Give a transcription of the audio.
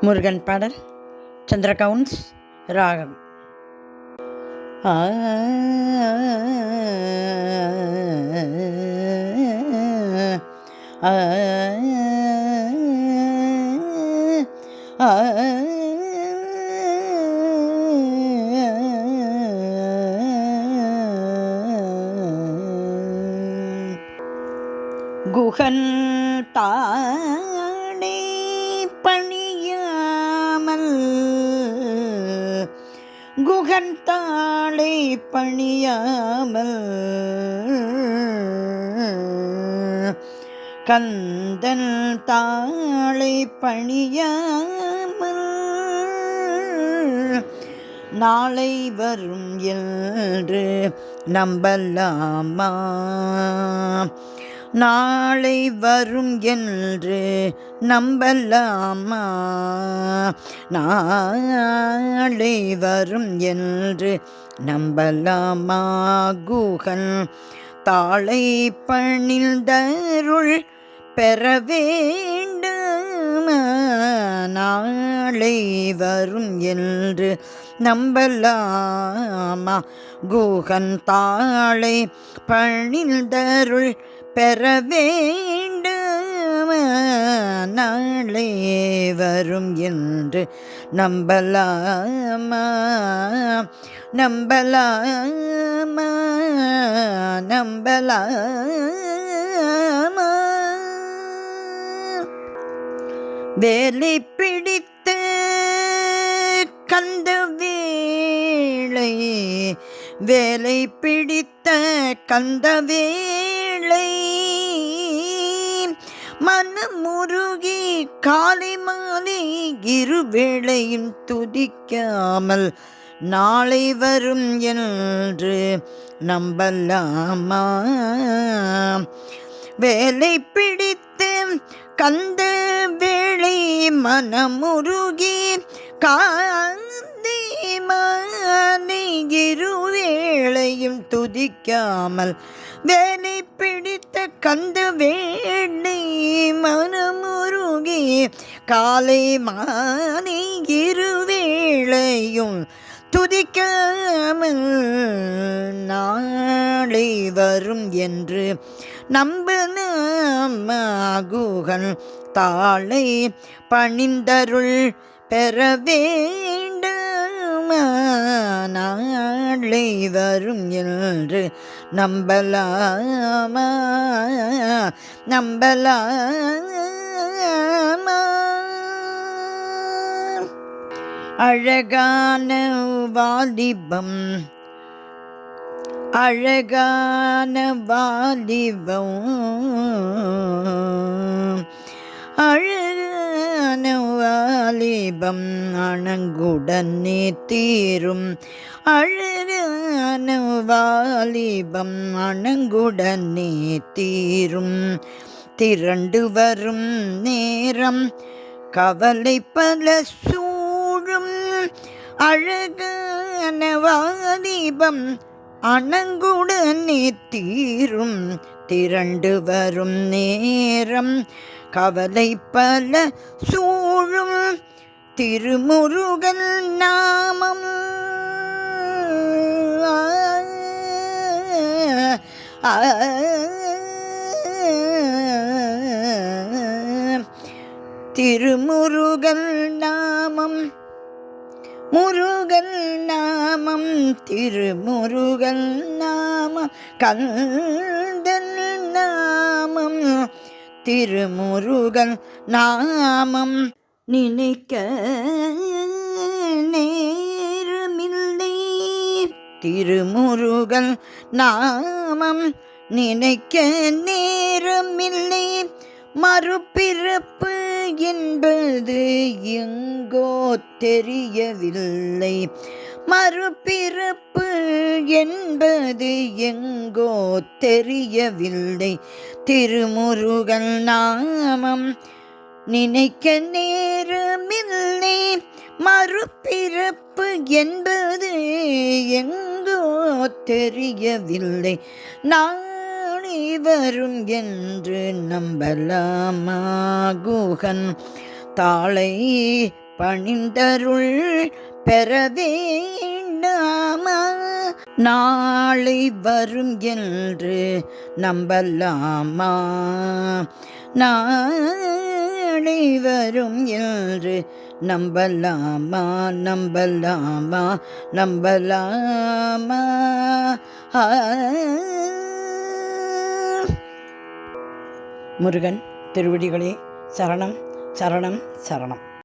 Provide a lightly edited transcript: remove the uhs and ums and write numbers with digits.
முருகன் பாடல் சந்திரகவுன்ஸ் ராகம். குகன் தானே பணியாமல் குகன் தாளை பணியாமல் கந்தன் தாளை பணியாமல் நாளை வரும் என்று நம்பலாமா? நாளை வரும் என்று நம்பலாமா? நாளை வரும் என்று நம்பலாமா? குகன் தாளை பணிந்தருள் பெற வேண்டும். நாளை வரும் என்று நம்பலாமா? குகன் தாளை பணிந்தருள் பெற வேண்டும். நாளை வரும் என்று நம்பலாமா? நம்பலாமா? நம்பலாமா? வேலை பிடித்த கந்த வேளை, வேலை பிடித்த கந்த வேளை மனமுருகி காலை மாலை இருவேளையும் துதிக்காமல் நாளை வரும் என்று நம்பலாமா? வேலை பிடித்து கந்த வேளை மனமுருகி காந்தி மாலை இருவேளையும் துதிக்காமல் வேலை பிடித்த கந்த வேளை மனமுருகி காலை மாலை இருவேளையும் துதிக்காமல் நாளை வரும் என்று நம்பலாமா? குகன் தாளை பணிந்தருள் பெற வேண்டும். நாளை வரும் என்று நம்பலாமா? நம்பலாமா? அழகான வாலிபம், அழகான வாலிபம், அழகான வாலிபம் அணங்குடனே தீரும். அழகான வாலிபம் அணங்குடனே தீரும். திரண்டு வரும் நேரம் கவலை பல சூழும். அழகான வாலிபம் அணங்குடனே தீரும். திரண்டு வரும் நேரம் கவலை பல சூழும். திருமுருகன் நாமம் திருமுருகன் நாமம், முருகன் நாமம், திருமுருகன் நாமம், கந்தன் நாமம், திருமுருகன் நாமம் நினைக்க நேரமில்லை. திருமுருகன் நாமம் நினைக்க நேரமில்லை. மறுபிறப்பு என்பது எங்கோ தெரியவில்லை. மறுபிறப்பு என்பது எங்கோ தெரியவில்லை. திருமுருகன் நாமம் நினைக்க நேரமில்லை. மறுபிறப்பு என்பது எங்கோ தெரியவில்லை. நாளை வரும் என்று நம்பலாமா? குகன் தாளை பணிந்தருள் பெற வேண்டாமா? நாளை வரும் என்று நம்பலாமா? நாளை வரும் என்று நம்பலாமா? நம்பலாமா? நம்பலாமா? முருகன் திருவடிகளே சரணம் சரணம் சரணம்.